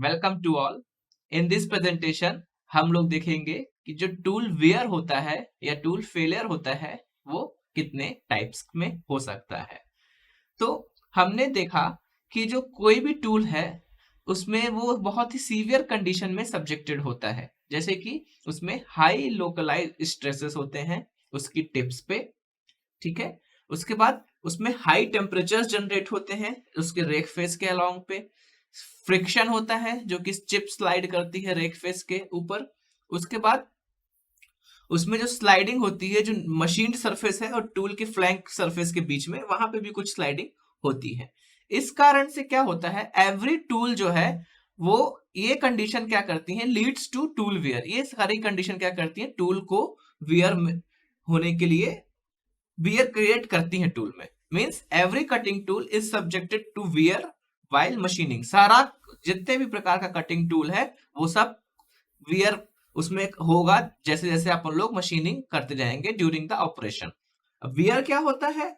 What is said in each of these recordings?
Welcome to all. In this presentation हम लोग देखेंगे कि जो टूल वेयर होता है या टूल फेलियर होता है वो कितने टाइप्स में हो सकता है। तो हमने देखा कि जो कोई भी टूल है उसमें वो बहुत ही सीवियर कंडीशन में सब्जेक्टेड होता है, जैसे कि उसमें हाई लोकलाइज स्ट्रेसेस होते हैं उसकी टिप्स पे। ठीक है, उसके बाद उसमें हाई टेम्परेचर जनरेट होते हैं उसके रेक फेस के अलोंग पे। फ्रिक्शन होता है जो कि चिप स्लाइड करती है रेक फेस के ऊपर। उसके बाद उसमें जो स्लाइडिंग होती है जो मशीन सरफेस है और टूल के फ्लैंक सरफेस के बीच में, वहां पे भी कुछ स्लाइडिंग होती है। इस कारण से क्या होता है, एवरी टूल जो है वो ये कंडीशन क्या करती है, लीड्स टू टूल वियर। ये सारी कंडीशन क्या करती है, टूल को वियर होने के लिए वियर क्रिएट करती हैं टूल में। Means every cutting tool is subjected to wear while machining. सारा जितने भी प्रकार का कटिंग टूल है वो सब वियर उसमें होगा जैसे जैसे अपन लोग मशीनिंग करते जाएंगे ड्यूरिंग द ऑपरेशन। अब वियर क्या होता है,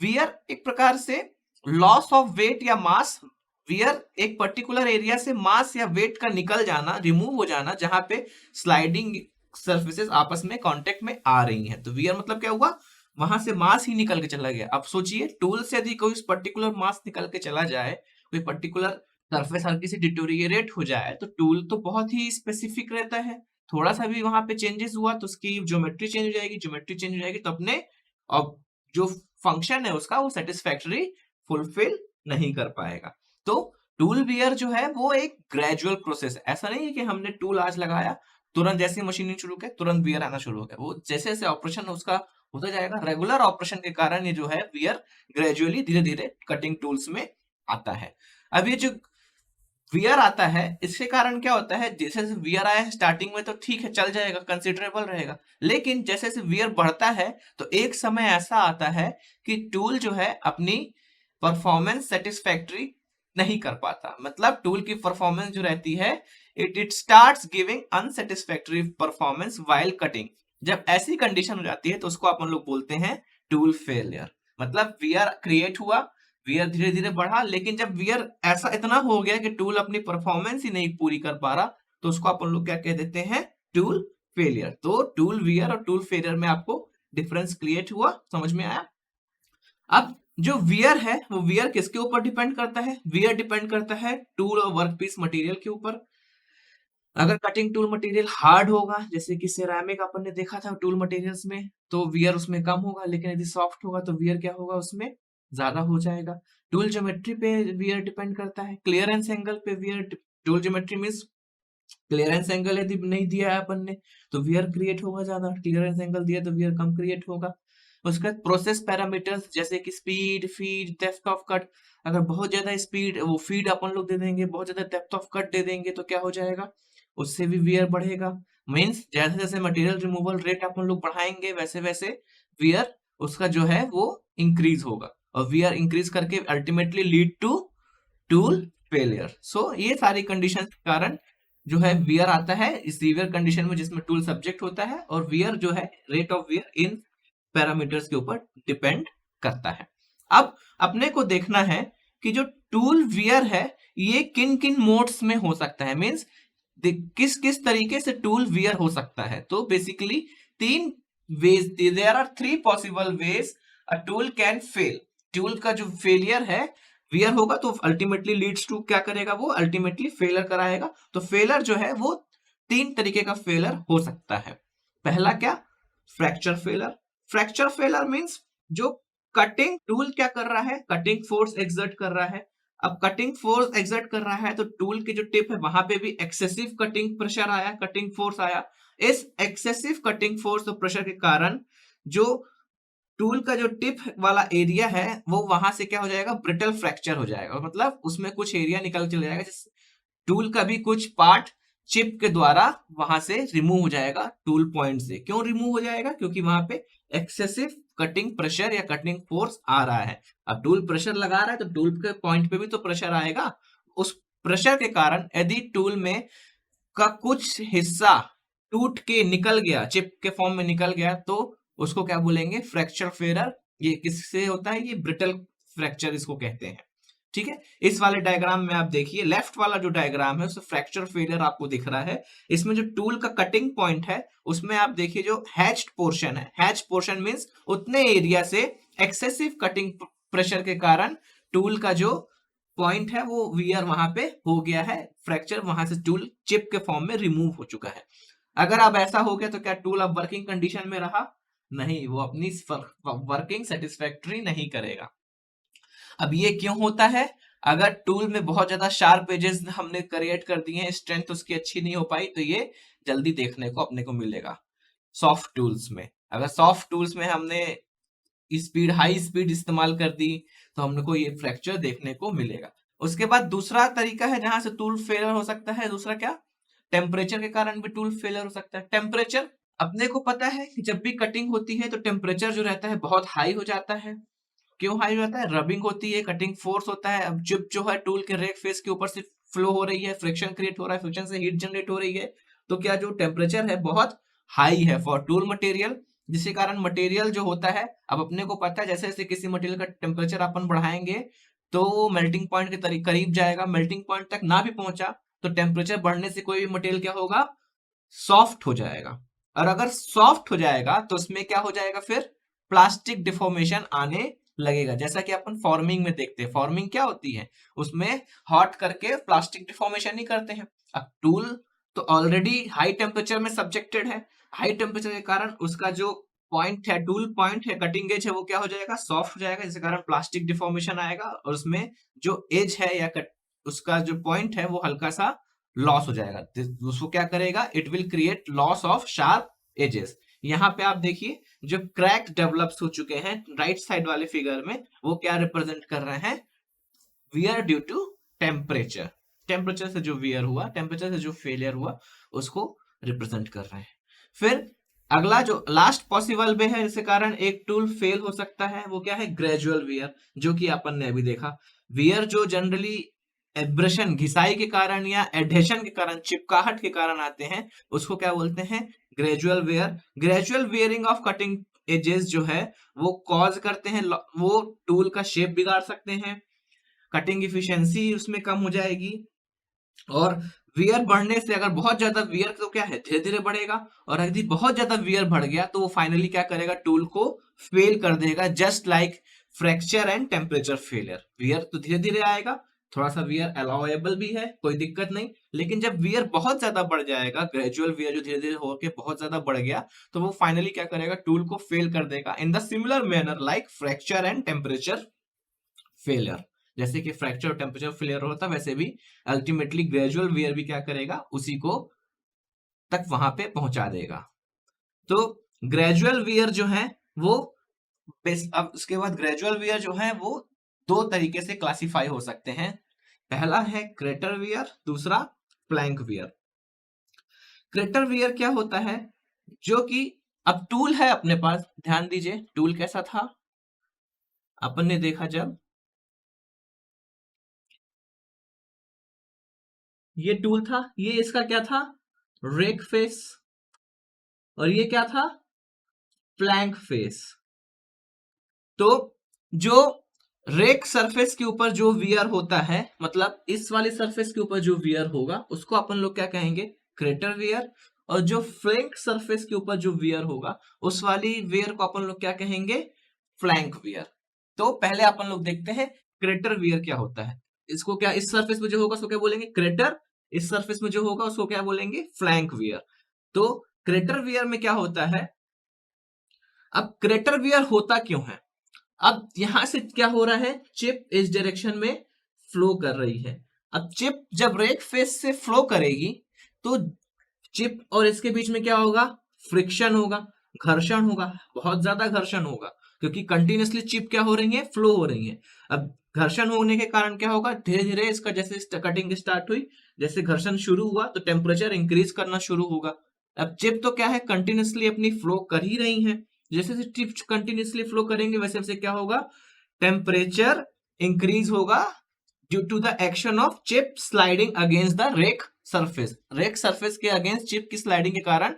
वियर एक प्रकार से लॉस ऑफ वेट या मास। वियर एक पर्टिकुलर एरिया से मास या वेट का निकल जाना, रिमूव हो जाना, जहां पे स्लाइडिंग सर्फेसेस आपस में कांटेक्ट में आ रही हैं। तो वियर मतलब क्या हुआ, वहां से मास ही निकल के चला गया। अब सोचिए टूल से यदि कोई पर्टिकुलर मास निकल के चला जाए, कोई पर्टिकुलर सरफेस हल्की सी डिटोरिएट हो जाए, तो टूल तो बहुत ही स्पेसिफिक रहता है। थोड़ा सा भी वहां पे चेंजेस हुआ तो उसकी ज्योमेट्री चेंज हो जाएगी, ज्योमेट्री चेंज हो जाएगी तो अपने अब जो फंक्शन है उसका वो सेटिस्फैक्टरी फुलफिल नहीं कर पाएगा। तो टूल वियर जो है वो एक ग्रेजुअल प्रोसेस है। ऐसा नहीं है कि हमने टूल आज लगाया तुरंत जैसे मशीनिंग शुरू किया तुरंत वियर आना शुरू हो गया। वो जैसे जैसे ऑपरेशन उसका होता जाएगा, रेगुलर ऑपरेशन के कारण ये जो है वियर ग्रेजुअली धीरे धीरे कटिंग टूल्स में आता है। अब ये जो वियर आता है इसके कारण क्या होता है, जैसे जैसे वियर आया है स्टार्टिंग में तो ठीक है चल जाएगा, कंसिडरेबल रहेगा, लेकिन जैसे जैसे वियर बढ़ता है तो एक समय ऐसा आता है कि टूल जो है अपनी परफॉर्मेंस सेटिस्फैक्टरी नहीं कर पाता। मतलब टूल की परफॉर्मेंस जो रहती है it starts giving unsatisfactory performance while cutting. जब ऐसी कंडीशन हो जाती है तो उसको अपन लोग बोलते हैं टूल फेलियर। मतलब वियर क्रिएट हुआ, वियर धीरे धीरे बढ़ा, लेकिन जब वियर ऐसा इतना हो गया कि टूल अपनी परफॉर्मेंस ही नहीं पूरी कर पा रहा तो उसको अपन लोग क्या कह देते हैं, टूल फेलियर। तो टूल वियर और टूल फेलियर में आपको डिफरेंस क्रिएट हुआ, समझ में आया। अब जो वियर है वो वियर किसके ऊपर डिपेंड करता है, वियर डिपेंड करता है टूल और वर्कपीस मटेरियल के ऊपर। अगर कटिंग टूल मटेरियल हार्ड होगा जैसे कि सिरेमिक अपन ने देखा था टूल मटेरियल्स में, तो वियर उसमें कम होगा, लेकिन यदि सॉफ्ट होगा तो वियर क्या होगा उसमें ज्यादा हो जाएगा। टूल ज्योमेट्री पे वियर डिपेंड करता है, क्लियरेंस एंगल पे wear. Tool geometry means clearance angle यदि नहीं दिया है अपन ने तो वियर क्रिएट होगा ज्यादा, क्लियरेंस एंगल दिया तो वियर कम क्रिएट होगा। उसके बाद प्रोसेस पैरामीटर्स जैसे कि speed, feed, depth of cut. अगर बहुत ज्यादा स्पीड वो फीड अपन लोग दे देंगे, बहुत ज्यादा डेप्थ ऑफ कट दे देंगे तो क्या हो जाएगा, उससे भी वियर बढ़ेगा। मीन्स जैसे जैसे मटेरियल रिमूवल रेट अपन लोग बढ़ाएंगे वैसे वैसे वियर उसका जो है वो इंक्रीज होगा, और वियर इंक्रीज करके ultimately lead to tool failure. So ये सारी कंडीशन के कारण जो है वियर आता है इस सीवियर कंडीशन में जिसमें टूल सब्जेक्ट होता है, और वियर जो है rate of wear in parameters के ऊपर डिपेंड करता है। अब अपने को देखना है कि जो टूल वियर है ये किन किन मोड्स में हो सकता है, मींस किस किस तरीके से टूल वियर हो सकता है। तो बेसिकली तीन ways, there are three possible ways a tool can fail. Tool का जो फेलियर है वियर होगा तो अल्टीमेटली लीड्स टू क्या करेगा, वो अल्टीमेटली फेलर कराएगा। तो फेलर जो है वो तीन तरीके का फेलर हो सकता है। पहला क्या, fracture failure. Fracture failure means जो कटिंग टूल क्या कर रहा है, कटिंग फोर्स एक्सर्ट कर रहा है। अब कटिंग फोर्स एक्सर्ट कर रहा है तो टूल की जो टिप है वहां पे भी एक्सेसिव कटिंग प्रेशर आया, कटिंग फोर्स आया। इस एक्सेसिव कटिंग फोर्स और प्रेशर के कारण जो टूल का जो टिप वाला एरिया है वो वहां से क्या हो जाएगा, ब्रिटल फ्रैक्चर हो जाएगा। मतलब उसमें कुछ एरिया निकल चला जाएगा, टूल का भी कुछ पार्ट चिप के द्वारा वहां से रिमूव हो जाएगा टूल पॉइंट से। क्यों रिमूव हो जाएगा, क्योंकि वहां पे एक्सेसिव कटिंग प्रेशर या कटिंग फोर्स आ रहा है। अब टूल प्रेशर लगा रहा है तो टूल के पॉइंट पे भी तो प्रेशर आएगा। उस प्रेशर के कारण यदि टूल में का कुछ हिस्सा टूट के निकल गया, चिप के फॉर्म में निकल गया, तो उसको क्या बोलेंगे, फ्रैक्चर फेलर। ये किससे होता है, ये ब्रिटल फ्रैक्चर इसको कहते हैं। ठीक है। इस वाले डायग्राम में आप देखिए, लेफ्ट वाला जो डायग्राम है उसमें फ्रैक्चर फेलियर आपको दिख रहा है। इसमें जो टूल का कटिंग पॉइंट है उसमें आप देखिए जो हैच्ड पोर्शन है, हैच्ड पोर्शन मींस उतने एरिया से एक्सेसिव कटिंग प्रेशर के कारण टूल का जो पॉइंट है वो वियर वहां पे हो गया है, फ्रैक्चर वहां से टूल चिप के फॉर्म में रिमूव हो चुका है। अगर अब ऐसा हो गया तो क्या टूल अब वर्किंग कंडीशन में रहा? नहीं, वो अपनी वर्किंग सेटिस्फैक्टरी नहीं करेगा। अब ये क्यों होता है? अगर टूल में बहुत ज्यादा शार्प एजेस हमने क्रिएट कर दिए हैं, स्ट्रेंथ उसकी अच्छी नहीं हो पाई, तो ये जल्दी देखने को अपने को मिलेगा। सॉफ्ट टूल्स में, अगर सॉफ्ट टूल्स में हमने स्पीड, हाई स्पीड इस्तेमाल कर दी तो हमने को ये फ्रैक्चर देखने को मिलेगा। उसके बाद दूसरा तरीका है जहां से टूल फेलियर हो सकता है, दूसरा क्या? टेम्परेचर के कारण भी टूल फेलियर हो सकता है। टेम्परेचर, अपने को पता है कि जब भी कटिंग होती है तो टेम्परेचर जो रहता है बहुत हाई हो जाता है। क्यों हाई हो जाता है? रबिंग होती है, कटिंग फोर्स होता है। अब चिप जो है टूल के रेक फेस के ऊपर से फ्लो हो रही है, फ्रिक्शन क्रिएट हो रहा है, फ्रिक्शन से हीट जनरेट हो रही है, तो क्या जो टेम्परेचर है बहुत हाई है फॉर टूल मटेरियल, जिसके कारण मटेरियल जो होता है, अब अपने को पता है जैसे जैसे किसी मटेरियल का टेम्परेचर अपन बढ़ाएंगे तो वो मेल्टिंग पॉइंट के करीब जाएगा। मेल्टिंग पॉइंट तक ना भी पहुंचा तो टेम्परेचर बढ़ने से कोई भी मटेरियल क्या होगा? सॉफ्ट हो जाएगा। और अगर सॉफ्ट हो जाएगा तो उसमें क्या हो जाएगा? फिर प्लास्टिक डिफॉर्मेशन आने लगेगा, जैसा कि अपन फॉर्मिंग में देखते हैं। फॉर्मिंग क्या होती है? उसमें हॉट करके प्लास्टिक डिफॉर्मेशन ही करते हैं। अब टूल तो ऑलरेडी हाई टेम्परेचर में सब्जेक्टेड है, हाई टेम्परेचर के कारण उसका जो पॉइंट है, टूल पॉइंट है, कटिंग एज है, वो क्या हो जाएगा? सॉफ्ट हो जाएगा, जिसके कारण प्लास्टिक डिफॉर्मेशन आएगा और उसमें जो एज है या उसका जो पॉइंट है वो हल्का सा लॉस हो जाएगा। उसको क्या करेगा? It will create loss of sharp edges. यहाँ पे आप देखिए जो क्रैक डेवलप्स हो चुके हैं राइट साइड वाले फिगर में, वो क्या रिप्रेजेंट कर रहे हैं? Wear due to temperature. Temperature से जो वियर हुआ, टेम्परेचर से जो फेलियर हुआ, उसको रिप्रेजेंट कर रहे हैं। फिर अगला जो लास्ट पॉसिबल वे है जिसके कारण एक टूल फेल हो सकता है, वो क्या है? ग्रेजुअल वियर, जो कि अपन ने अभी देखा। वियर जो जनरली एब्रेशन, घिसाई के कारण या एडहेशन के कारण, चिपकाहट के कारण आते हैं, उसको क्या बोलते हैं? Gradual wear. Gradual wearing of cutting edges जो है वो कॉज करते हैं, वो टूल का शेप बिगाड़ सकते हैं, कटिंग इफिशियंसी उसमें कम हो जाएगी। और वियर बढ़ने से, अगर बहुत ज्यादा वियर तो क्या है? धीरे धीरे बढ़ेगा, और यदि बहुत ज्यादा वियर बढ़ गया तो वो फाइनली क्या करेगा? टूल को फेल कर देगा। Just like fracture and temperature failure. Wear तो धीरे धीरे आएगा, थोड़ा सा वियर अलाउएबल भी है, कोई दिक्कत नहीं, लेकिन जब वियर बहुत ज्यादा बढ़ जाएगा, ग्रेजुअल वियर जो धीरे धीरे होकर बहुत ज्यादा बढ़ गया, तो वो फाइनली क्या करेगा? टूल को फेल कर देगा in the similar manner like fracture and temperature failure. जैसे कि फ्रैक्चर और टेम्परेचर फेलियर होता है, वैसे भी अल्टीमेटली ग्रेजुअल वियर भी क्या करेगा? उसी को तक वहां पे पहुंचा देगा। तो ग्रेजुअल वियर जो है वो अब उसके बाद ग्रेजुअल वियर जो है वो दो तरीके से क्लासिफाई हो सकते हैं। पहला है क्रेटर वियर, दूसरा प्लैंक वियर। क्रेटर वियर क्या होता है? जो कि अब टूल है अपने पास, ध्यान दीजिए टूल कैसा था अपन ने देखा, जब ये टूल था, ये इसका क्या था? रेक फेस, और ये क्या था? Flank face. तो जो रेक सरफेस के ऊपर जो वियर होता है, मतलब इस वाले सरफेस के ऊपर जो वियर होगा उसको अपन लोग क्या कहेंगे? Crater wear. और जो फ्लैंक सरफेस के ऊपर जो वियर होगा उस वाली वियर को अपन लोग क्या कहेंगे? Flank wear. तो पहले अपन लोग देखते हैं क्रेटर वियर क्या होता है। इसको क्या, इस सरफेस में जो होगा उसको क्या बोलेंगे? क्रेटर। इस सरफेस में जो होगा उसको क्या बोलेंगे? Flank wear. तो क्रेटर वियर में क्या होता है? अब क्रेटर वियर होता क्यों है? अब यहां से क्या हो रहा है? चिप इस डायरेक्शन में फ्लो कर रही है। अब चिप जब रेक फेस से फ्लो करेगी तो चिप और इसके बीच में क्या होगा? फ्रिक्शन होगा, घर्षण होगा, बहुत ज्यादा घर्षण होगा, क्योंकि कंटिन्यूसली चिप क्या हो रही है? फ्लो हो रही है। अब घर्षण होने के कारण क्या होगा? धीरे धीरे इसका जैसे कटिंग स्टार्ट हुई, जैसे घर्षण शुरू हुआ तो टेम्परेचर इंक्रीज करना शुरू होगा। अब चिप तो क्या है? कंटिन्यूसली अपनी फ्लो कर ही रही है, जैसे जैसे चिप कंटिन्यूसली फ्लो करेंगे वैसे वैसे क्या होगा? टेम्परेचर इंक्रीज होगा due to the action of chip sliding against the rake surface. Rake surface के अगेंस्ट चिप की स्लाइडिंग के कारण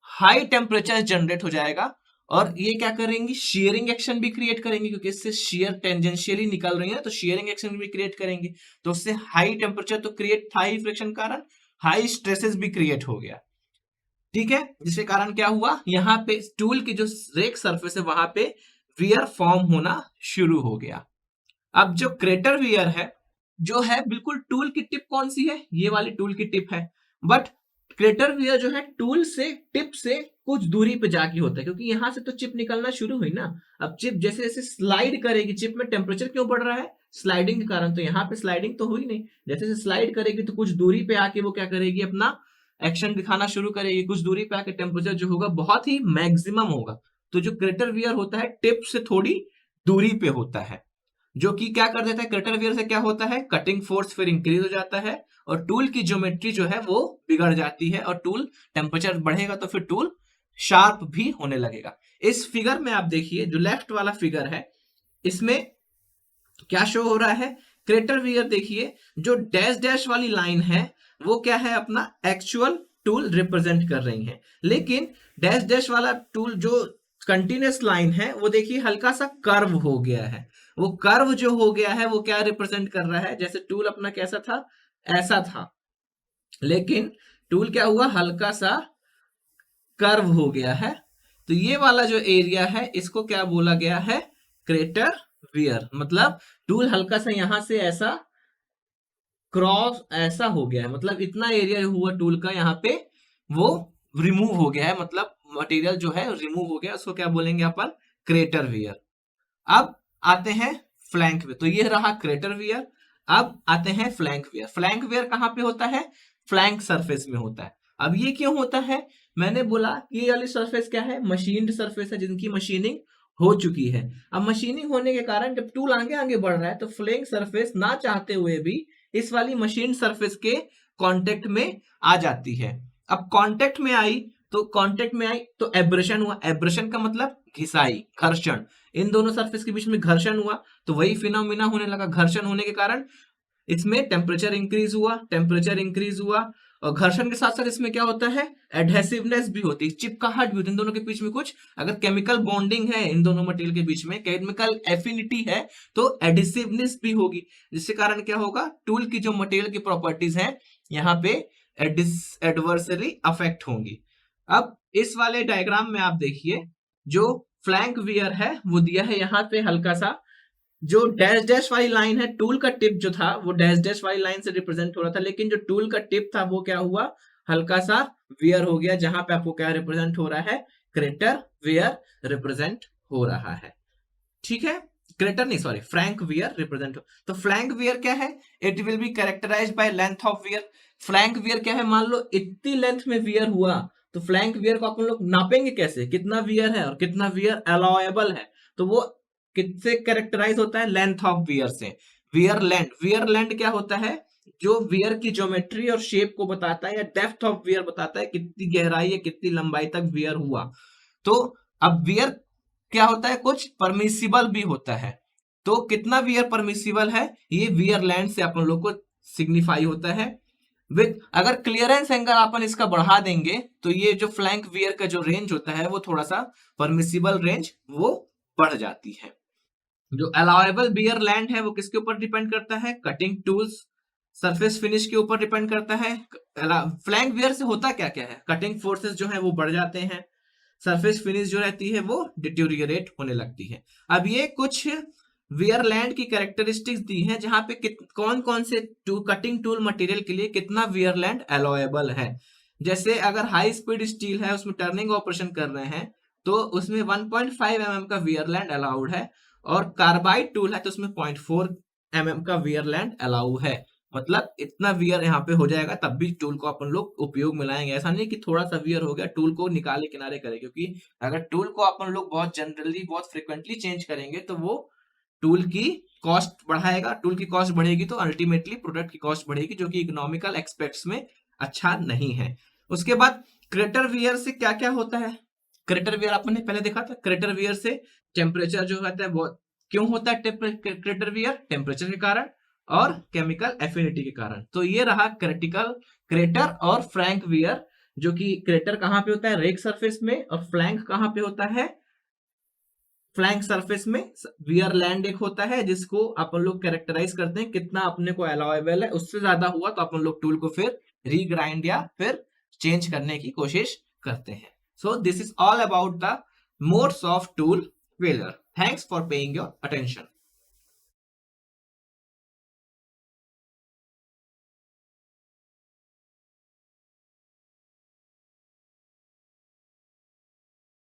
हाई टेम्परेचर जनरेट हो जाएगा और ये क्या करेंगी, शेयरिंग एक्शन भी क्रिएट करेंगे, क्योंकि इससे शेयर टेंजेंशियली निकल रही है तो शेयरिंग एक्शन भी क्रिएट करेंगे। तो उससे हाई टेम्परेचर तो क्रिएट था ही फ्रिक्शन कारण, हाई स्ट्रेसेस भी क्रिएट हो गया। ठीक है, जिसके कारण क्या हुआ, यहाँ पे टूल की जो रेक सरफेस है वहां पे वियर फॉर्म होना शुरू हो गया। अब जो क्रेटर वियर है, जो है बिल्कुल टूल की टिप कौन सी है, ये वाली टूल की टिप है। बट क्रेटर वियर जो है टूल से टिप से कुछ दूरी पे जाके होता है, क्योंकि यहां से तो चिप निकलना शुरू हुई ना। अब चिप जैसे जैसे स्लाइड करेगी, चिप में टेम्परेचर क्यों बढ़ रहा है, स्लाइडिंग के कारण। तो यहाँ पे स्लाइडिंग तो हुई नहीं, जैसे जैसे स्लाइड करेगी तो कुछ दूरी पे आके वो क्या करेगी, अपना एक्शन दिखाना शुरू करेगी। कुछ दूरी पे आके टेम्परेचर जो होगा बहुत ही मैक्सिमम होगा। तो जो क्रेटर वियर होता है टिप से थोड़ी दूरी पे होता है, जो कि क्या कर देता है, क्रेटर वियर से क्या होता है, कटिंग फोर्स फिर इंक्रीज हो जाता है और टूल की ज्योमेट्री जो है वो बिगड़ जाती है, और टूल टेम्परेचर बढ़ेगा तो फिर टूल शार्प भी होने लगेगा। इस फिगर में आप देखिए, जो लेफ्ट वाला फिगर है इसमें क्या शो हो रहा है, क्रेटर वियर देखिए, जो डैश डैश वाली लाइन है वो क्या है, अपना एक्चुअल टूल रिप्रेजेंट कर रही है। लेकिन डैश डैश वाला टूल जो कंटिन्यूस लाइन है वो देखिए हल्का सा कर्व हो गया है। वो कर्व जो हो गया है वो क्या रिप्रेजेंट कर रहा है, जैसे टूल अपना कैसा था, ऐसा था, लेकिन टूल क्या हुआ, हल्का सा कर्व हो गया है। तो ये वाला जो एरिया है इसको क्या बोला गया है, क्रेटर वियर। मतलब टूल हल्का सा यहां से ऐसा क्रॉस ऐसा हो गया है, मतलब इतना एरिया जो हुआ टूल का यहाँ पे वो रिमूव हो गया है, मतलब मटेरियल जो है रिमूव हो गया, उसको क्या बोलेंगे अपन, क्रेटर वियर। अब आते हैं फ्लैंक वियर, तो ये रहा क्रेटर वियर। अब आते हैं फ्लैंक वियर। फ्लैंक वियर कहाँ पे होता है, फ्लैंक सरफेस में होता है। अब ये क्यों होता है, मैंने बोला ये वाली सरफेस क्या है, मशीन्ड सरफेस है, जिनकी मशीनिंग हो चुकी है। अब मशीनिंग होने के कारण जब टूल आगे आगे बढ़ रहा है तो फ्लैंक सरफेस ना चाहते हुए भी इस वाली मशीन सरफेस के कांटेक्ट में आ जाती है। अब कांटेक्ट में आई तो एब्रेशन हुआ। एब्रेशन का मतलब घिसाई, घर्षण। इन दोनों सरफेस के बीच में घर्षण हुआ तो वही फिनोमिना होने लगा। घर्षण होने के कारण इसमें टेम्परेचर इंक्रीज हुआ और घर्षण के साथ साथ इसमें क्या होता है, एडहेसिवनेस भी होती है, चिपकाहट भी होती है। इन दोनों के बीच में कुछ अगर केमिकल बॉन्डिंग है, इन दोनों मटेरियल के बीच में केमिकल एफिनिटी है तो एडहेसिवनेस भी होगी, जिसके कारण क्या होगा, टूल की जो मटेरियल की प्रॉपर्टीज हैं यहाँ पे एडवर्सली अफेक्ट होंगी। अब इस वाले डायग्राम में आप देखिए, जो फ्लैंक वियर है वो दिया है यहाँ पे हल्का सा, जो डैश डैश वाली लाइन है, टूल का टिप जो था वो डैश डैश वाली लाइन से रिप्रेजेंट हो रहा था, लेकिन जो टूल का टिप था वो क्या हुआ, हल्का सा वियर हो गया, जहां पे आपको क्या रिप्रेजेंट हो रहा है, क्रेटर वियर रिप्रेजेंट हो रहा है। ठीक है, क्रेटर नहीं सॉरी फ्लैंक वियर रिप्रेजेंट हो। तो फ्लैंक वियर क्या है, it will be characterized by length of wear. Flank wear क्या है, मान लो इतनी लेंथ में वियर हुआ तो फ्लैंक वियर को अपन लोग नापेंगे कैसे, कितना वियर है और कितना वियर अलाउएबल है, तो वो किससे कैरेक्टराइज होता है, लेंथ ऑफ वियर से। वियर लेंथ क्या होता है, जो वियर की ज्योमेट्री और शेप को बताता है, या डेप्थ ऑफ वियर बताता है, कितनी गहराई या कितनी लंबाई तक वियर हुआ। तो अब वियर क्या होता है, कुछ परमिसिबल भी होता है। तो कितना वियर परमिसिबल है, ये वियर लेंथ से अपन लोग को सिग्निफाई होता है। विद अगर क्लियरेंस एंगल अपन इसका बढ़ा देंगे तो ये जो फ्लैंक वियर का जो रेंज होता है वो थोड़ा सा परमिसिबल रेंज वो बढ़ जाती है। जो अलाउएबल बियर लैंड है वो किसके ऊपर डिपेंड करता है, कटिंग टूल्स सरफेस फिनिश के ऊपर डिपेंड करता है। फ्लैंक वियर से होता क्या क्या है, कटिंग फोर्सेस जो है वो बढ़ जाते हैं, सरफेस फिनिश जो रहती है वो डिटोरिएट होने लगती है। अब ये कुछ वियर लैंड की कैरेक्टरिस्टिक्स दी हैं, जहां पे कौन कौन से कटिंग टूल मटेरियल के लिए कितना वियर लैंड अलाउएबल है। जैसे अगर हाई स्पीड स्टील है, उसमें टर्निंग ऑपरेशन कर रहे हैं तो उसमें 1.5 mm का वियर लैंड अलाउड है, और कार्बाइड टूल है तो उसमें 0.4 mm का वियर लैंड अलाउ है। मतलब इतना वियर यहाँ पे हो जाएगा तब भी टूल को अपन लोग उपयोग में लाएंगे। ऐसा नहीं कि थोड़ा सा वियर हो गया टूल को निकाले किनारे करें, क्योंकि अगर टूल को अपन लोग बहुत जनरली बहुत फ्रिक्वेंटली चेंज करेंगे तो वो टूल की कॉस्ट बढ़ाएगा। टूल की कॉस्ट बढ़ेगी तो अल्टीमेटली प्रोडक्ट की कॉस्ट बढ़ेगी, जो कि इकोनॉमिकल एक्सपेक्ट्स में अच्छा नहीं है। उसके बाद क्रेटर वियर से क्या क्या होता है, क्रेटर वियर आपने पहले देखा था। क्रेटर वियर से टेम्परेचर जो होता है बहुत, क्यों होता है क्रेटर वियर, टेम्परेचर के कारण और केमिकल एफिनिटी के कारण। तो ये रहा क्रिटिकल क्रेटर और फ्लैंक वियर, जो कि क्रेटर कहां पे होता है, रेक सरफेस में, और फ्लैंक कहां पे होता है, फ्लैंक सरफेस में वियर लैंड एक होता है जिसको अपन लोग कैरेक्टराइज करते हैं, कितना अपने को अलाउेबल है, उससे ज्यादा हुआ तो अपन लोग टूल को फिर रीग्राइंड या फिर चेंज करने की कोशिश करते हैं. So this is all about the modes of tool failure. Thanks for paying your attention.